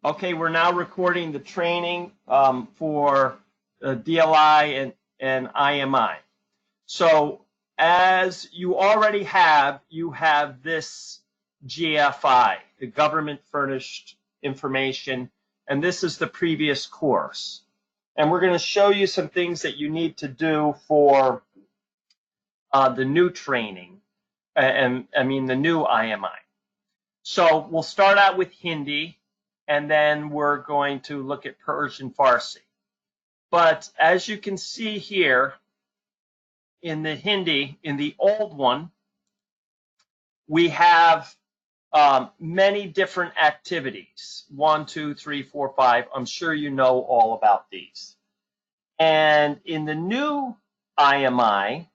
Okay, we're now recording the training for DLI and IMI. So as you already have, you have this GFI, the government furnished information, and this is the previous course. And we're going to show you some things that you need to do for the new training, and I mean the new IMI. So we'll start out with Hindi, and then we're going to look at Persian Farsi. But as you can see here, in the Hindi, in the old one, we have many different activities. 1, 2, 3, 4, 5. I'm sure you know all about these. And in the new IMI,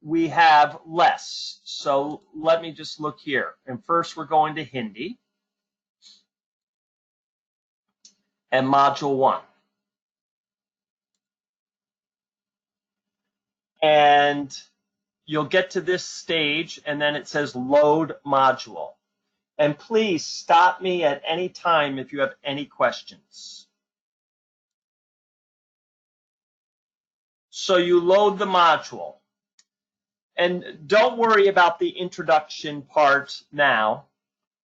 we have less. So let me just look here. And first we're going to Hindi and Module 1. And you'll get to this stage, and then it says Load Module. And please stop me at any time if you have any questions. So you load the module. And don't worry about the introduction part now.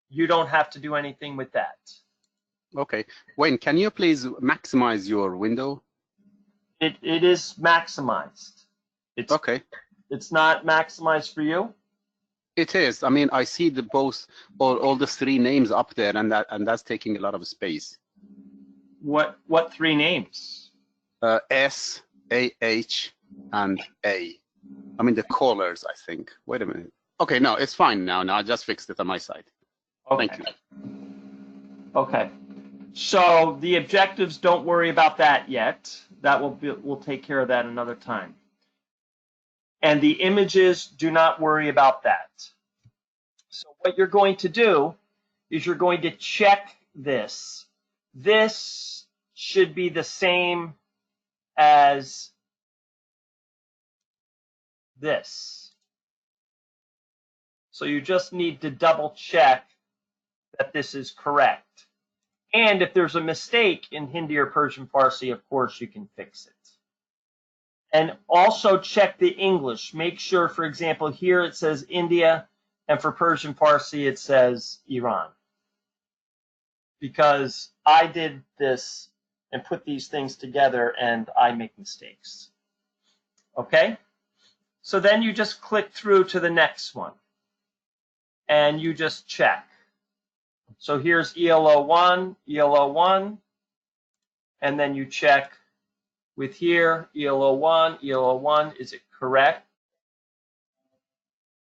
You don't have to do anything with that. Okay. Wayne, can you please maximize your window? It is maximized. It's, okay. It's not maximized for you? It is. I mean, I see the both all the three names up there, and that's taking a lot of space. What three names? S, A, H, and A. I mean the callers, I think. Wait a minute. Okay, no, it's fine now. Now I just fixed it on my side. Okay. Thank you. Okay. So the objectives, don't worry about that yet. That we'll take care of that another time. And the images, do not worry about that. So what you're going to do is you're going to check this. This should be the same as this. So you just need to double check that this is correct. And if there's a mistake in Hindi or Persian Farsi, of course, you can fix it. And also check the English. Make sure, for example, here it says India, and for Persian Farsi it says Iran. Because I did this and put these things together, and I make mistakes. Okay? So then you just click through to the next one, and you just check. So here's ELO1, ELO1, and then you check with here, ELO1, ELO1, is it correct?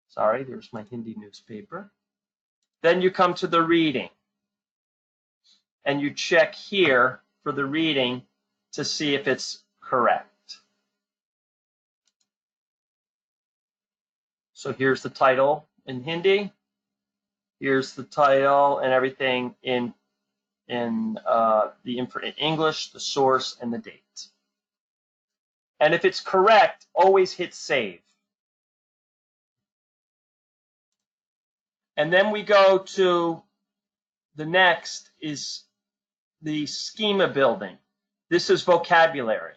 Sorry, there's my Hindi newspaper. Then you come to the reading, and you check here for the reading to see if it's correct. So here's the title in Hindi. Here's the title and everything in English, the source, and the date. And if it's correct, always hit save. And then we go to the next is the schema building. This is vocabulary.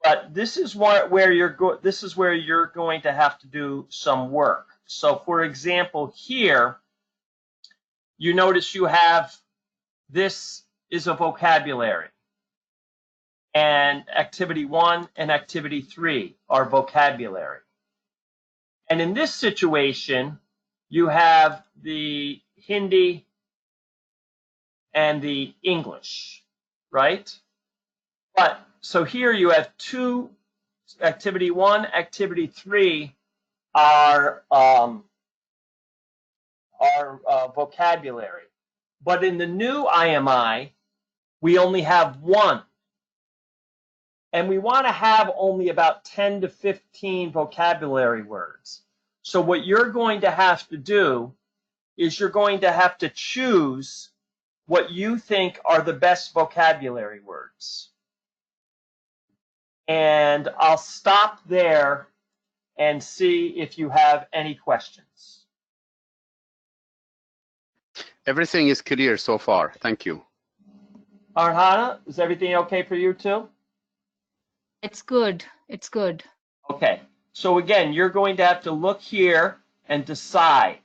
But this is where you're going to have to do some work. So for example, here you notice you have this is a vocabulary. And activity 1 and activity 3 are vocabulary. And in this situation, you have the Hindi and the English, right? But so here you have two, activity 1, activity 3 are vocabulary. But in the new IMI, we only have one. And we want to have only about 10 to 15 vocabulary words. So what you're going to have to do is you're going to have to choose what you think are the best vocabulary words. And I'll stop there and see if you have any questions. Everything is clear so far. Thank you. Arhana, is everything okay for you too? It's good. It's good. Okay. So again, you're going to have to look here and decide.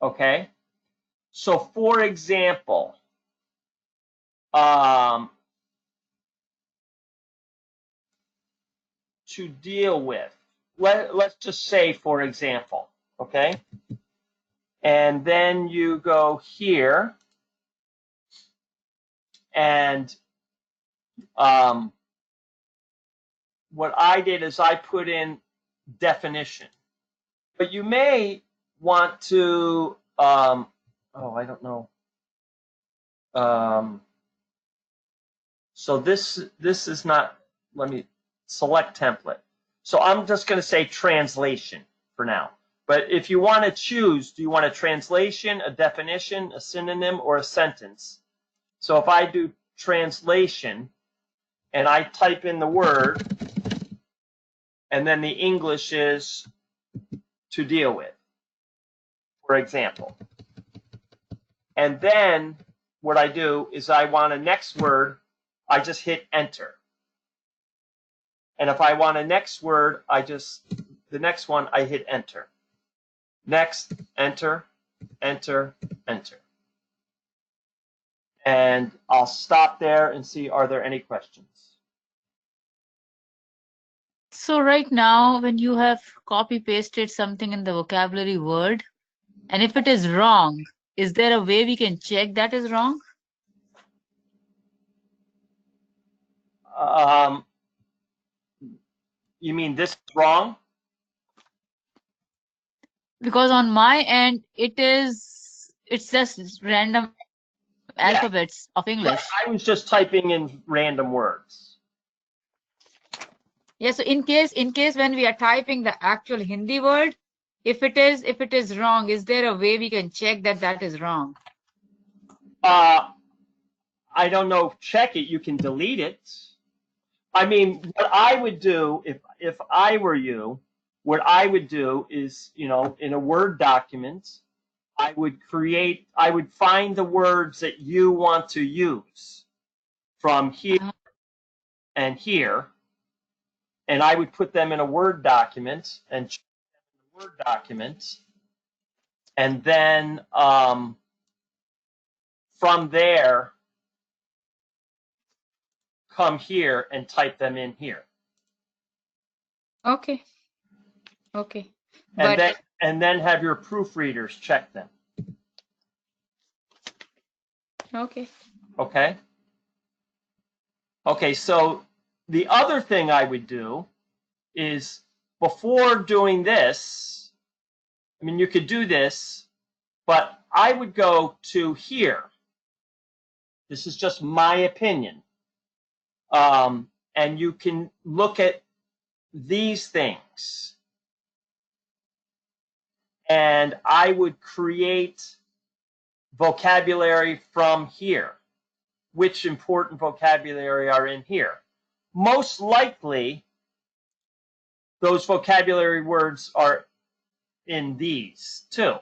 Okay. So for example, to deal with, let's just say, for example, okay? And then you go here and what I did is I put in definition. But you may want to, I don't know. So this is not, let me select template. So I'm just going to say translation for now. But if you want to choose, do you want a translation, a definition, a synonym, or a sentence? So if I do translation and I type in the word, and then the English is to deal with, for example. And then what I do is I want a next word, I just hit enter. And if I want a next word, the next one, I hit enter. Next, enter, enter, enter. And I'll stop there and see, are there any questions? So right now, when you have copy pasted something in the vocabulary word, and if it is wrong, is there a way we can check that is wrong? You mean this is wrong? Because on my end, it's just random alphabets of English. I was just typing in random words. Yeah, so in case when we are typing the actual Hindi word, if it is wrong, is there a way we can check that that is wrong? I don't know. Check it. You can delete it. I mean, what I would do if I were you, what I would do is, in a Word document, I would find the words that you want to use from here and here, and I would put them in a Word document and check them in the Word document, and then from there, come here and type them in here. Okay. Okay. And then have your proofreaders check them. Okay. Okay. Okay, so the other thing I would do is before doing this, I mean, you could do this, but I would go to here. This is just my opinion. And you can look at these things. And I would create vocabulary from here. Which important vocabulary are in here? Most likely, those vocabulary words are in these too.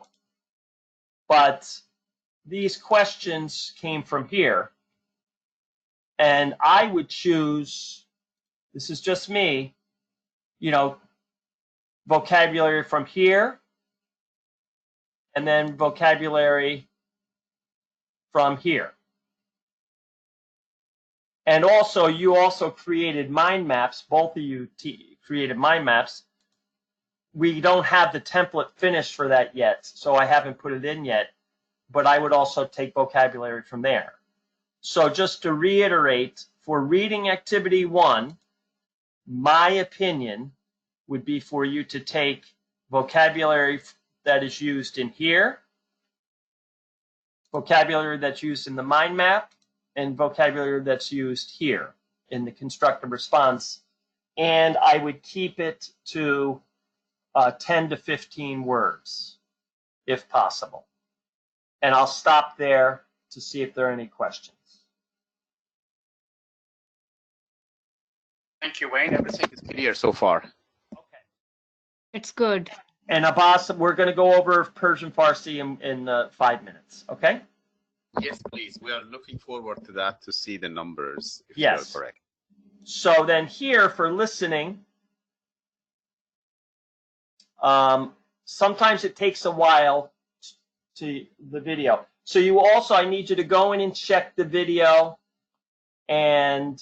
But these questions came from here. And I would choose, this is just me, vocabulary from here, and then vocabulary from here. And also, you also created mind maps. Both of you created mind maps. We don't have the template finished for that yet, so I haven't put it in yet. But I would also take vocabulary from there. So just to reiterate, for reading activity 1, my opinion would be for you to take vocabulary that is used in here, vocabulary that's used in the mind map, and vocabulary that's used here in the constructive response. And I would keep it to 10 to 15 words, if possible. And I'll stop there to see if there are any questions. Thank you, Wayne. Everything is clear so far. Okay. It's good. And Abbas, we're going to go over Persian Farsi in 5 minutes, okay? Yes, please. We are looking forward to that, to see the numbers, if Yes. you're correct. So then here for listening, sometimes it takes a while to the video. So you also, I need you to go in and check the video and,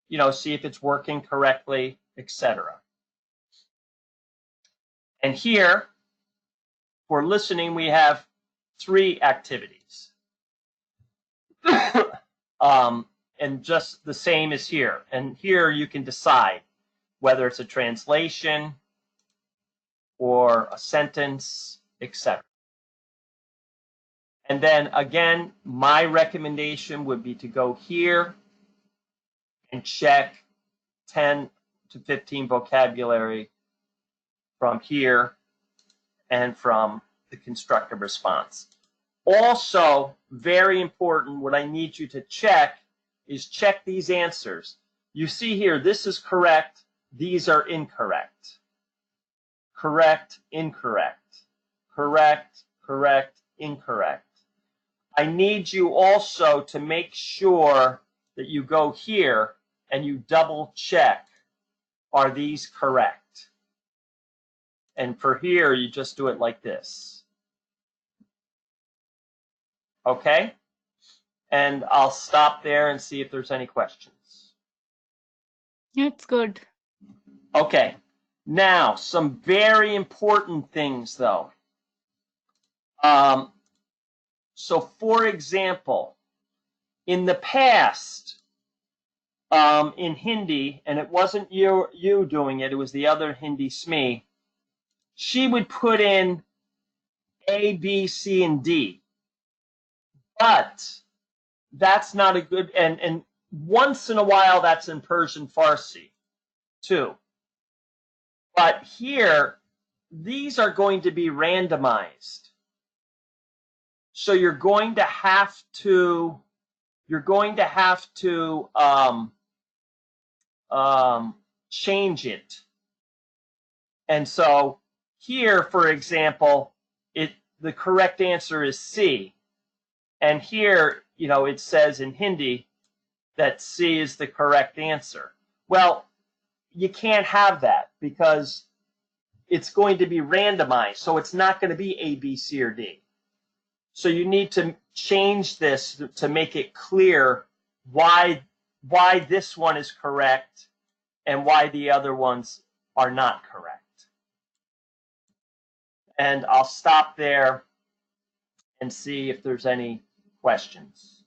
you know, see if it's working correctly, etc. And here, for listening, we have 3 activities. And just the same as here. And here you can decide whether it's a translation or a sentence, etc. And then again, my recommendation would be to go here and check 10 to 15 vocabulary from here and from the constructive response. Also, very important, what I need you to check is check these answers. You see here, this is correct, these are incorrect. Correct, incorrect. Correct, correct, incorrect. I need you also to make sure that you go here and you double check, are these correct? And for here, you just do it like this. Okay? And I'll stop there and see if there's any questions. It's good. Okay. Now, some very important things, though. So, for example, in the past, in Hindi, and it wasn't you doing it, it was the other Hindi SME, she would put in A, B, C, and D. But that's not a good, and once in a while that's in Persian Farsi too. But here, these are going to be randomized. So you're going to have to change it. And so here, for example, the correct answer is C. And here, you know, it says in Hindi that C is the correct answer. Well, you can't have that because it's going to be randomized. So it's not going to be A, B, C, or D. So you need to change this to make it clear why this one is correct and why the other ones are not correct. And I'll stop there and see if there's any questions.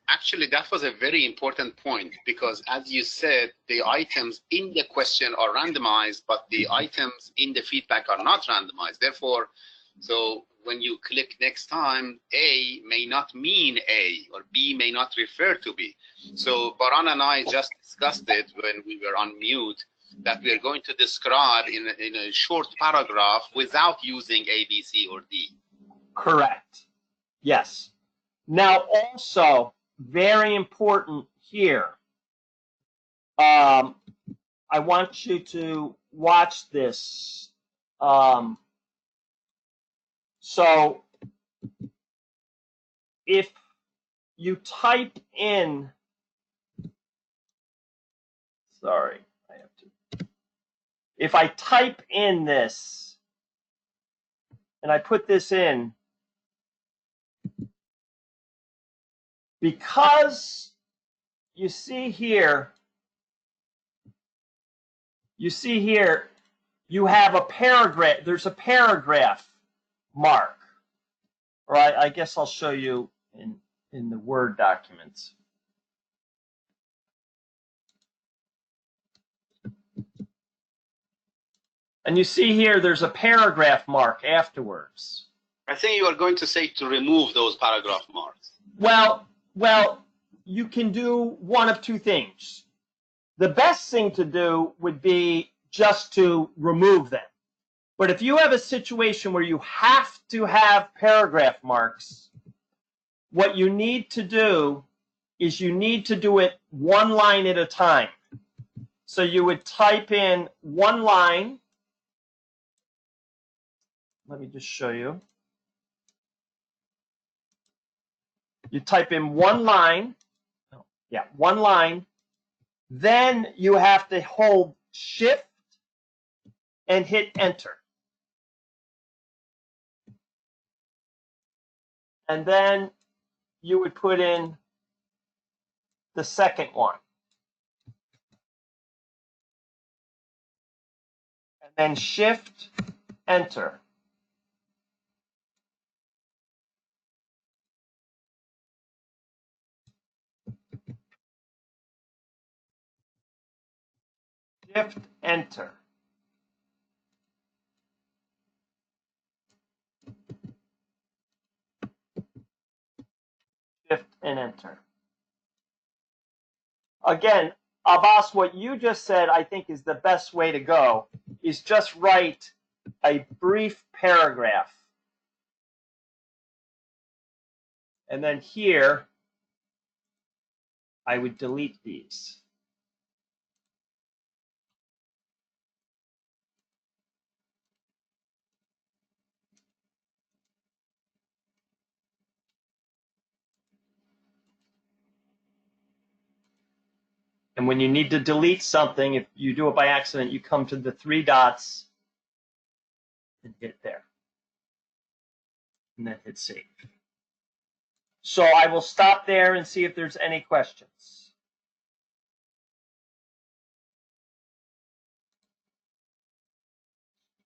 Actually, that was a very important point because, as you said, the items in the question are randomized, but the items in the feedback are not randomized. Therefore, so when you click next time, A may not mean A, or B may not refer to B. So Baran and I just discussed it when we were on mute, that we are going to describe in a short paragraph without using A, B, C, or D. Correct. Yes. Now, also, very important here, I want you to watch this. So if you type in, sorry, I have to. If I type in this and I put this in, because you see here, you have a paragraph, there's a paragraph mark. Or I guess I'll show you in the Word documents. And you see here, there's a paragraph mark afterwards. I think you are going to say to remove those paragraph marks. Well, you can do one of two things. The best thing to do would be just to remove them. But if you have a situation where you have to have paragraph marks, what you need to do is you need to do it one line at a time. So you would type in one line. Let me just show you. You type in one line. Yeah, one line. Then you have to hold Shift and hit Enter. And then you would put in the second one. And then Shift, Enter. Shift, Enter. Shift and Enter. Again, Abbas, what you just said, I think is the best way to go, is just write a brief paragraph. And then here, I would delete these. And when you need to delete something, if you do it by accident, you come to the 3 dots and hit there. And then hit save. So I will stop there and see if there's any questions.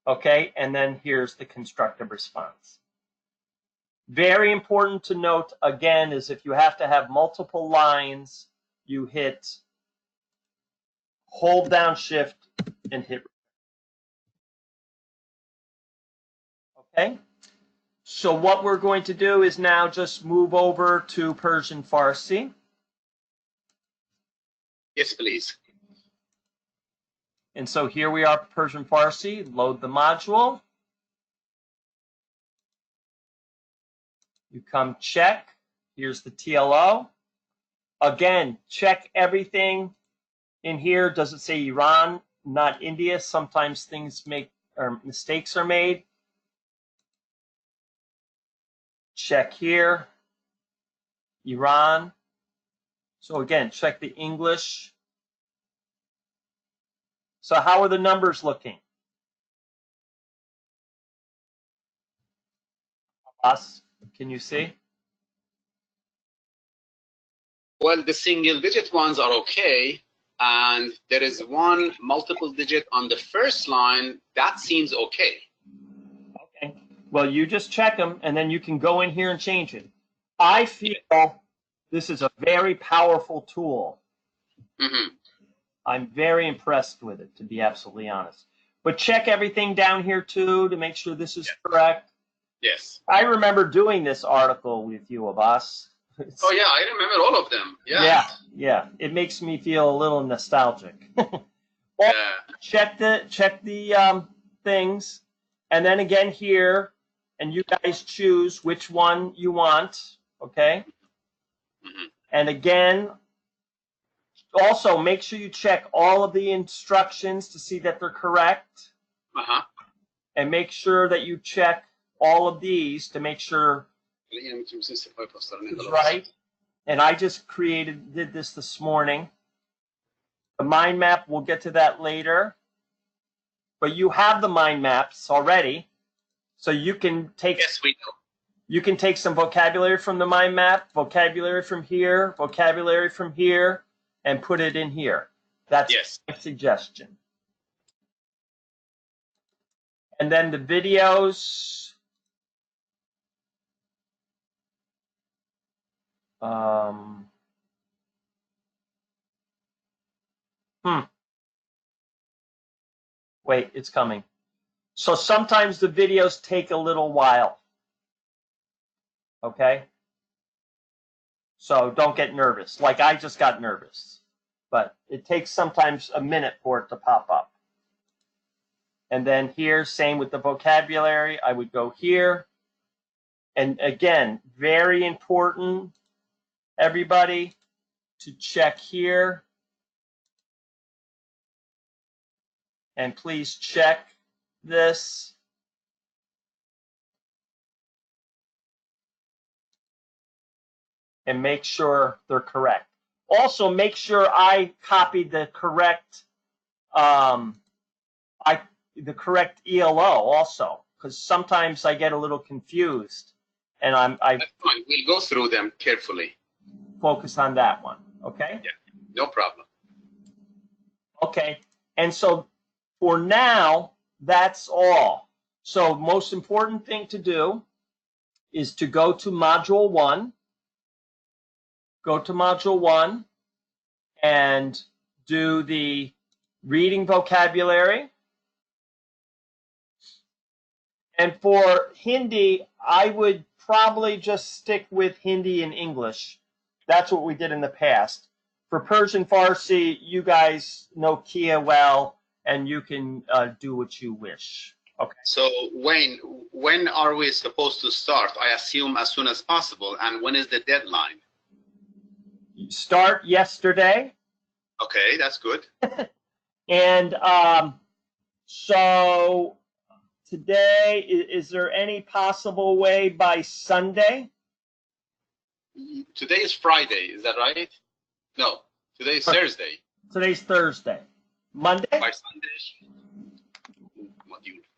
Okay, and then here's the constructive response. Very important to note, again, is if you have to have multiple lines, you hit hold down Shift and hit. Okay, so what we're going to do is now just move over to Persian Farsi. Yes, please. And so here we are, Persian Farsi. Load the module. You come check. Here's the TLO. Again, check everything in here. Does it say Iran, not India? Sometimes things mistakes are made. Check here. Iran. So again, check the English. So how are the numbers looking? Us, can you see? Well, the single digit ones are okay. And there is one multiple digit on the first line. That seems okay. Okay. Well, you just check them, and then you can go in here and change it. I feel this is a very powerful tool. Mm-hmm. I'm very impressed with it, to be absolutely honest. But check everything down here, too, to make sure this is correct. Yes. I remember doing this article with you, Abbas. Oh, yeah, I remember all of them. Yeah. It makes me feel a little nostalgic. Yeah. Check the things, and then again here, and you guys choose which one you want, okay? Mm-hmm. And again, also make sure you check all of the instructions to see that they're correct. Uh-huh. And make sure that you check all of these to make sure it's right. And I just did this morning. The mind map, we'll get to that later. But you have the mind maps already. So you can take Yes, we do. You can take some vocabulary from the mind map, vocabulary from here, and put it in here. That's my suggestion. And then the videos. Wait, it's coming. So sometimes the videos take a little while. Okay? So don't get nervous. Like I just got nervous. But it takes sometimes a minute for it to pop up. And then here, same with the vocabulary. I would go here. And again, very important, everybody, to check here. And please check this. and make sure they're correct. Also, make sure I copied the correct the correct ELO also, because sometimes I get a little confused, and I That's fine. We'll go through them carefully. focus on that one. Okay. Yeah, no problem. Okay. And so for now, that's all. So most important thing to do is to go to Module 1. Go to Module 1 and do the reading vocabulary. And for Hindi, I would probably just stick with Hindi and English. That's what we did in the past. For Persian Farsi, you guys know Kia well, and you can do what you wish. Okay. So when are we supposed to start? I assume as soon as possible. And when is the deadline? Start yesterday. Okay, that's good. And so today, is there any possible way by Sunday? Today is Friday, is that right? No, today is Thursday. Today's Thursday. Monday? By Sunday.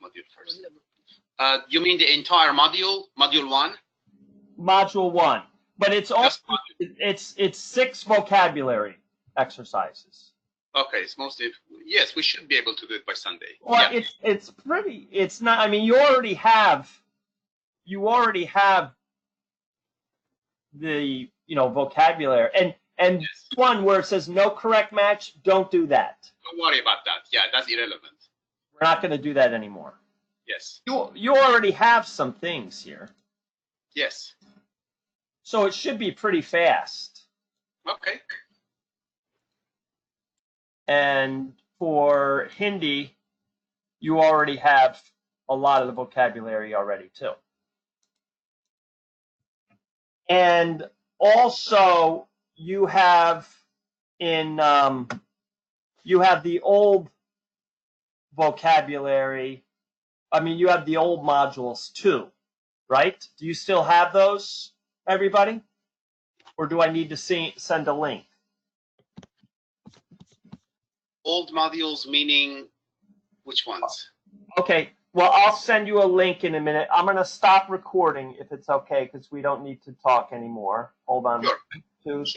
Module first. You mean the entire module? Module 1? Module 1. But it's also it's 6 vocabulary exercises. Okay, it's mostly, yes, we should be able to do it by Sunday. Well, yeah. it's pretty, it's not, I mean, you already have the, vocabulary. And Yes. one where it says no correct match, don't do that. Don't worry about that. Yeah, that's irrelevant. We're not going to do that anymore. Yes. You already have some things here. Yes. So it should be pretty fast. Okay. And for Hindi, you already have a lot of the vocabulary already too. And also you have you have the old vocabulary. I mean, you have the old modules too, right? Do you still have those, everybody? Or do I need to send a link? Old modules meaning which ones? Okay, well, I'll send you a link in a minute. I'm going to stop recording if it's okay, because we don't need to talk anymore. Hold on. Sure. 2,